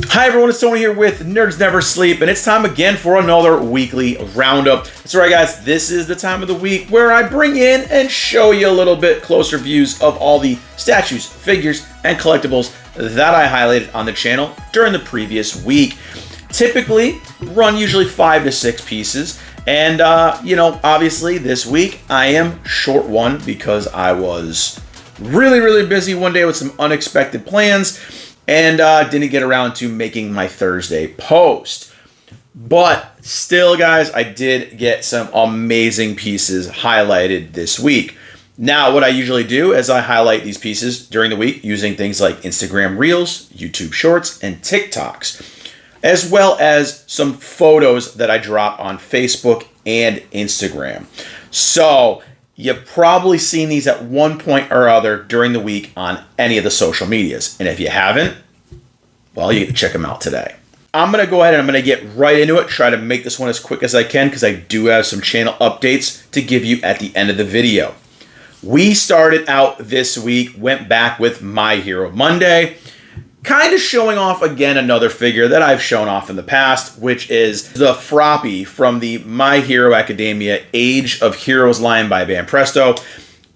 Hi everyone, it's Tony here with Nerds Never Sleep, and it's time again for another weekly roundup. That's right guys, this is the time of the week where I bring in and show you a little bit closer views of all the statues, figures, and collectibles that I highlighted on the channel during the previous week. Typically, run usually 5 to 6 pieces, and obviously this week I am short one because I was really busy one day with some unexpected plans and didn't get around to making my Thursday post. But still, guys, I did get some amazing pieces highlighted this week. Now, what I usually do is I highlight these pieces during the week using things like Instagram Reels, YouTube Shorts, and TikToks, as well as some photos that I drop on Facebook and Instagram. So you've probably seen these at one point or other during the week on any of the social medias. And if you haven't, well, you get to check them out today. I'm going to go ahead and I'm going to get right into it, try to make this one as quick as I can because I do have some channel updates to give you at the end of the video. We started out this week, went back with My Hero Monday, kind of showing off again another figure that I've shown off in the past, which is the Froppy from the My Hero Academia Age of Heroes line by Banpresto.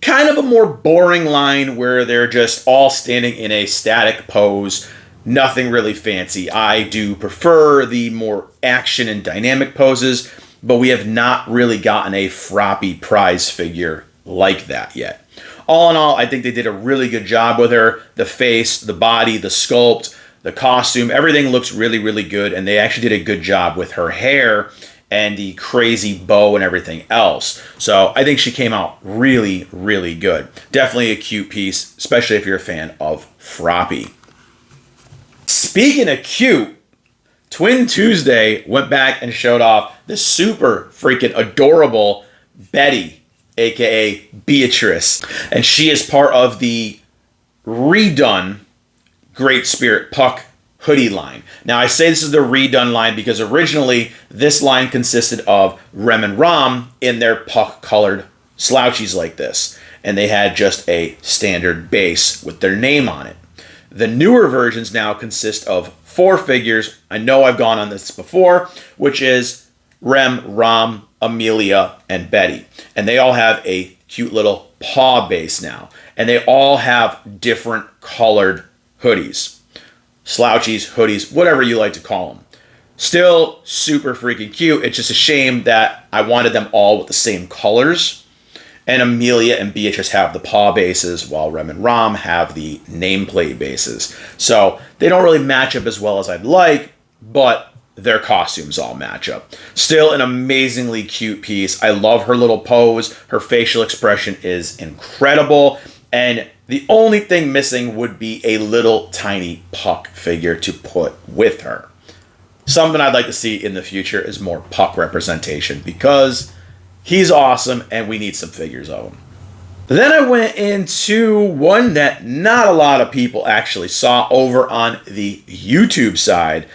Kind of a more boring line where they're just all standing in a static pose, nothing really fancy. I do prefer the more action and dynamic poses, but we have not really gotten a Froppy prize figure like that yet. All in all, I think they did a really good job with her. The face, the body, the sculpt, the costume, everything looks really good, and they actually did a good job with her hair and the crazy bow and everything else. So I think she came out really good. Definitely a cute piece, especially if you're a fan of Froppy. Speaking of cute, Twin Tuesday went back and showed off the super freaking adorable Betty, aka Beatrice, and she is part of the redone Great Spirit Puck hoodie line. Now I say this is the redone line because originally this line consisted of Rem and Rom in their puck colored slouchies like this, and they had just a standard base with their name on it. The newer versions now consist of 4 figures. I know I've gone on this before, which is Rem, Rom, Amelia, and Betty. And they all have a cute little paw base now. And they all have different colored hoodies. Slouchies, hoodies, whatever you like to call them. Still super freaking cute. It's just a shame that I wanted them all with the same colors. And Amelia and Beatrice have the paw bases, while Rem and Rom have the nameplate bases. So they don't really match up as well as I'd like, but their costumes all match up. Still an amazingly cute piece. I love her little pose. Her facial expression is incredible. And the only thing missing would be a little tiny Puck figure to put with her. Something I'd like to see in the future is more Puck representation because he's awesome and we need some figures of him. Then I went into one that not a lot of people actually saw over on the YouTube side.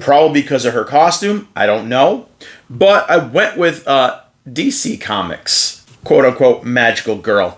Probably because of her costume, I don't know. But I went with DC Comics, quote-unquote magical girl,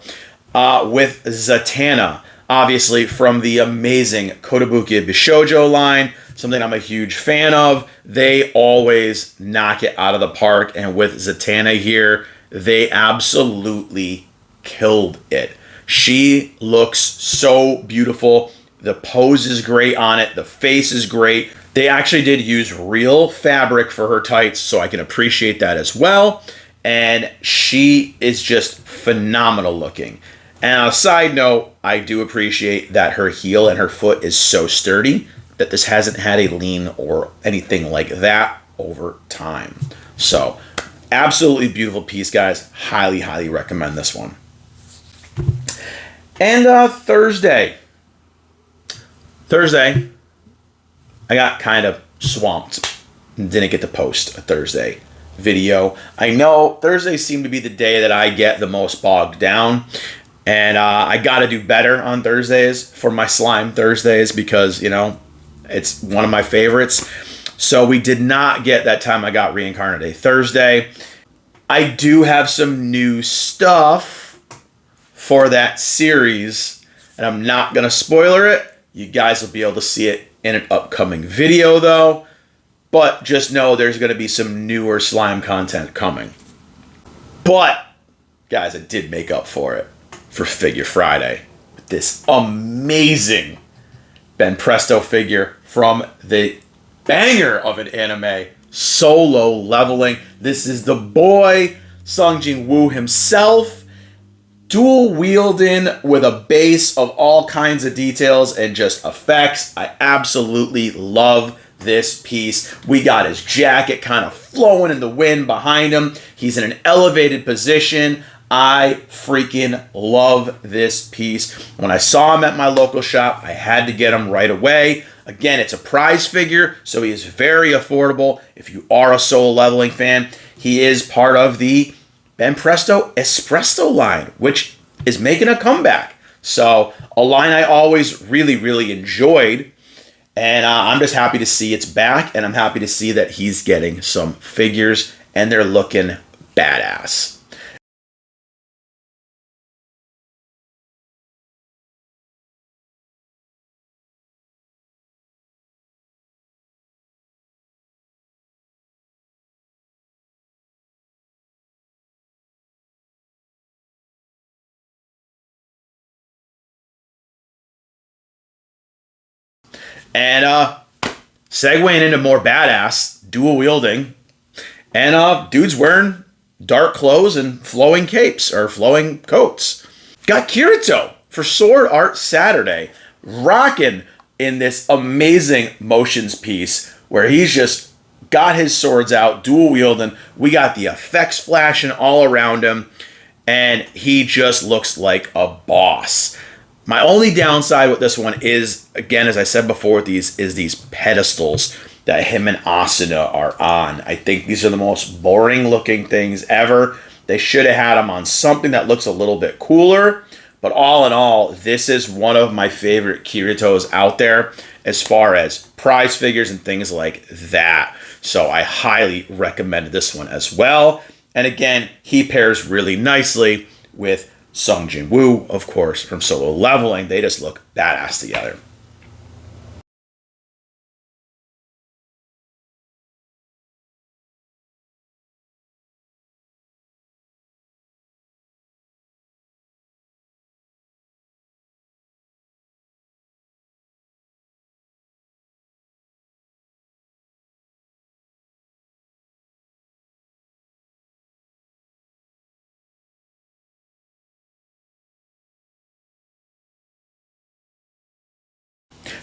with Zatanna, obviously from the amazing Kotobukiya Bishoujo line, something I'm a huge fan of. They always knock it out of the park, and with Zatanna here, they absolutely killed it. She looks so beautiful. The pose is great on it. The face is great. They actually did use real fabric for her tights, so I can appreciate that as well. And she is just phenomenal looking. And on a side note, I do appreciate that her heel and her foot is so sturdy that this hasn't had a lean or anything like that over time. So, absolutely beautiful piece, guys. Highly recommend this one. And Thursday, I got kind of swamped and didn't get to post a Thursday video. I know Thursdays seem to be the day that I get the most bogged down, and I got to do better on Thursdays for my Slime Thursdays because, it's one of my favorites. So we did not get that time I got Reincarnate Thursday. I do have some new stuff for that series, and I'm not going to spoiler it. You guys will be able to see it in an upcoming video though. But just know there's going to be some newer slime content coming. But, guys, I did make up for it for Figure Friday with this amazing Ben Presto figure from the banger of an anime, Solo Leveling. This is the boy, Sung Jin Woo himself, dual wielding with a base of all kinds of details and just effects. I absolutely love this piece. We got his jacket kind of flowing in the wind behind him. He's in an elevated position. I freaking love this piece. When I saw him at my local shop, I had to get him right away. Again, it's a prize figure, so he is very affordable. If you are a Solo Leveling fan, he is part of the Ben Presto Espresso line, which is making a comeback. So a line I always really enjoyed. And I'm just happy to see it's back, and I'm happy to see that he's getting some figures, and they're looking badass. And segueing into more badass, dual wielding, and dude's wearing dark clothes and flowing capes, or flowing coats. Got Kirito for Sword Art Saturday, rocking in this amazing motions piece where he's just got his swords out, dual wielding. We got the effects flashing all around him, and he just looks like a boss. My only downside with this one is, again, as I said before, these pedestals that him and Asuna are on. I think these are the most boring looking things ever. They should have had them on something that looks a little bit cooler. But all in all, this is one of my favorite Kiritos out there as far as prize figures and things like that. So I highly recommend this one as well. And again, he pairs really nicely with Sung Jin Woo, of course, from Solo Leveling. They just look badass together.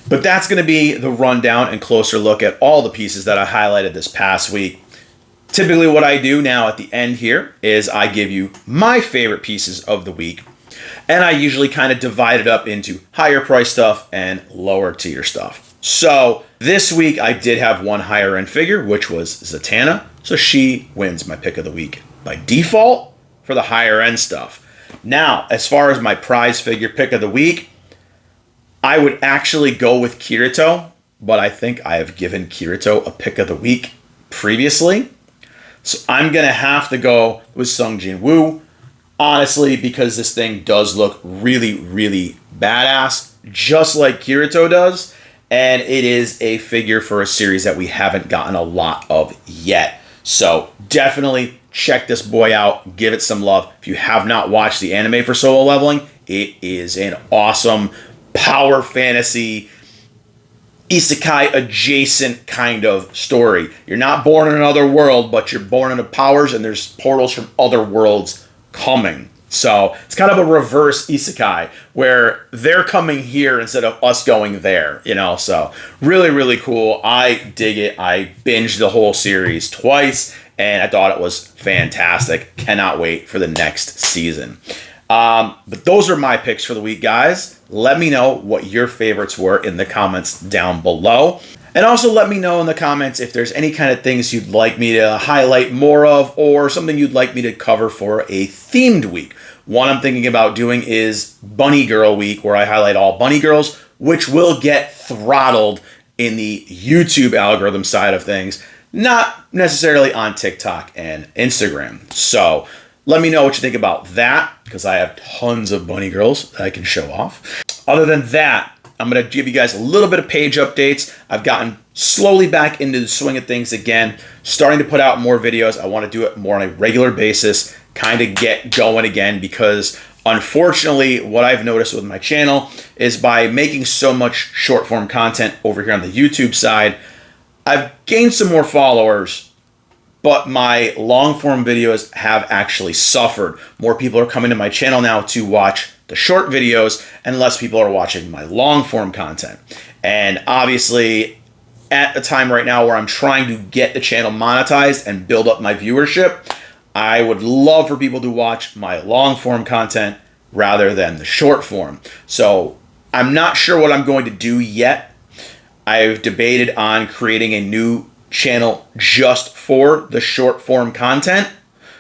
But that's going to be the rundown and closer look at all the pieces that I highlighted this past week. Typically what I do now at the end here is I give you my favorite pieces of the week. And I usually kind of divide it up into higher price stuff and lower tier stuff. So this week I did have one higher end figure, which was Zatanna. So she wins my pick of the week by default for the higher end stuff. Now, as far as my prize figure pick of the week, I would actually go with Kirito, but I think I have given Kirito a pick of the week previously. So I'm going to have to go with Sung Jin Woo, honestly, because this thing does look really badass, just like Kirito does. And it is a figure for a series that we haven't gotten a lot of yet. So definitely check this boy out. Give it some love. If you have not watched the anime for Solo Leveling, it is an awesome power fantasy, isekai adjacent kind of story. You're not born in another world, but you're born into powers, and there's portals from other worlds coming. So it's kind of a reverse isekai where they're coming here instead of us going there, you know? So really cool. I dig it. I binged the whole series twice, and I thought it was fantastic. Cannot wait for the next season. But those are my picks for the week, guys. Let me know what your favorites were in the comments down below. And also let me know in the comments if there's any kind of things you'd like me to highlight more of, or something you'd like me to cover for a themed week. One I'm thinking about doing is Bunny Girl Week, where I highlight all bunny girls, which will get throttled in the YouTube algorithm side of things, not necessarily on TikTok and Instagram. So let me know what you think about that, because I have tons of bunny girls that I can show off. Other than that, I'm going to give you guys a little bit of page updates. I've gotten slowly back into the swing of things again, starting to put out more videos. I want to do it more on a regular basis, kind of get going again, because unfortunately, what I've noticed with my channel is by making so much short form content over here on the YouTube side, I've gained some more followers, but my long form videos have actually suffered. More people are coming to my channel now to watch the short videos, and less people are watching my long form content. And obviously, at a time right now where I'm trying to get the channel monetized and build up my viewership, I would love for people to watch my long form content rather than the short form. So I'm not sure what I'm going to do yet. I've debated on creating a new channel just for the short form content,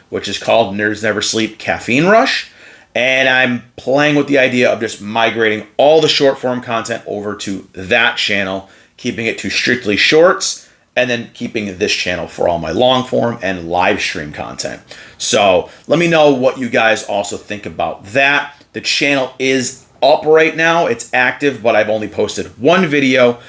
which is called Nerds Never Sleep Caffeine Rush. And I'm playing with the idea of just migrating all the short form content over to that channel, keeping it to strictly shorts, and then keeping this channel for all my long form and live stream content. So let me know what you guys also think about that. The channel is up right now. It's active, but I've only posted one video,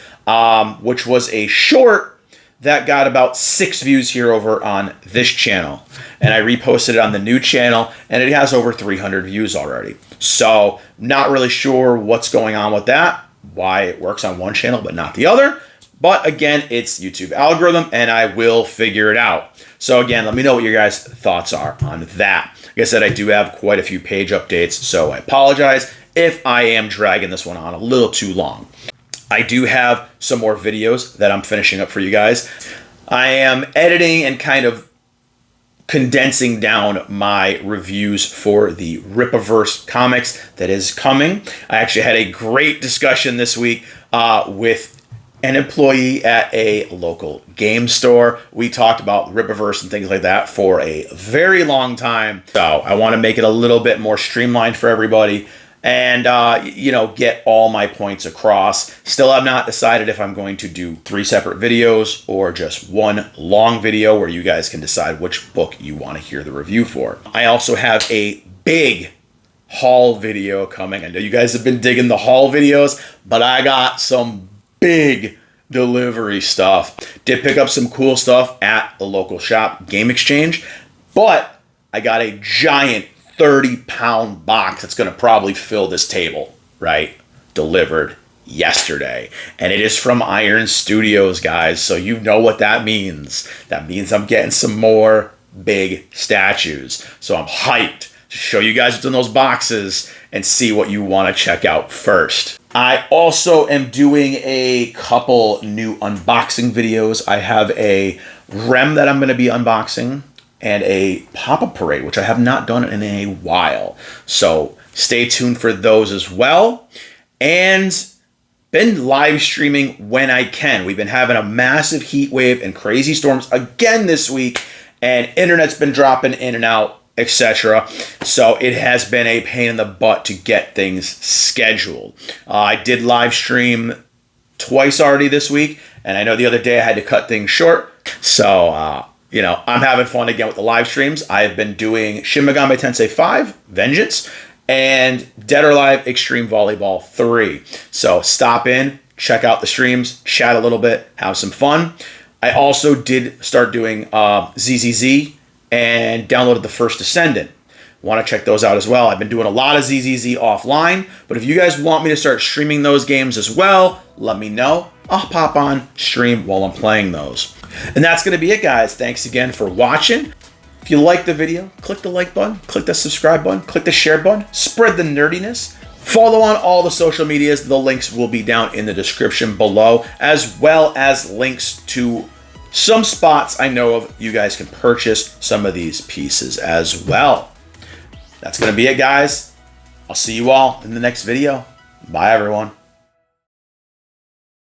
which was a short that got about 6 views here over on this channel. And I reposted it on the new channel, and it has over 300 views already. So not really sure what's going on with that, why it works on one channel but not the other. But again, it's YouTube algorithm, and I will figure it out. So again, let me know what your guys' thoughts are on that. Like I said, I do have quite a few page updates, so I apologize if I am dragging this one on a little too long. I do have some more videos that I'm finishing up for you guys. I am editing and kind of condensing down my reviews for the Rippaverse comics that is coming. I actually had a great discussion this week with an employee at a local game store. We talked about Rippaverse and things like that for a very long time. So I want to make it a little bit more streamlined for everybody and, get all my points across. Still have not decided if I'm going to do 3 separate videos or just one long video where you guys can decide which book you want to hear the review for. I also have a big haul video coming. I know you guys have been digging the haul videos, but I got some big delivery stuff. Did pick up some cool stuff at the local shop, Game Exchange, but I got a giant 30-pound box that's going to probably fill this table, right? Delivered yesterday. And it is from Iron Studios, guys. So you know what that means. That means I'm getting some more big statues. So I'm hyped to show you guys what's in those boxes and see what you want to check out first. I also am doing a couple new unboxing videos. I have a REM that I'm going to be unboxing and a pop-up parade, which I have not done in a while. So stay tuned for those as well. And been live streaming when I can. We've been having a massive heat wave and crazy storms again this week, and internet's been dropping in and out, etc. So it has been a pain in the butt to get things scheduled. I did live stream twice already this week, and I know the other day I had to cut things short. So, I'm having fun again with the live streams. I've been doing Shin Megami Tensei 5, Vengeance, and Dead or Alive Extreme Volleyball 3. So stop in, check out the streams, chat a little bit, have some fun. I also did start doing ZZZ and downloaded the First Descendant. Want to check those out as well. I've been doing a lot of ZZZ offline, but if you guys want me to start streaming those games as well, let me know. I'll pop on stream while I'm playing those. And that's going to be it, guys. Thanks again for watching. If you like the video, click the like button, click the subscribe button, click the share button, spread the nerdiness. Follow on all the social medias. The links will be down in the description below, as well as links to some spots I know of you guys can purchase some of these pieces as well. That's going to be it, guys. I'll see you all in the next video. Bye, everyone.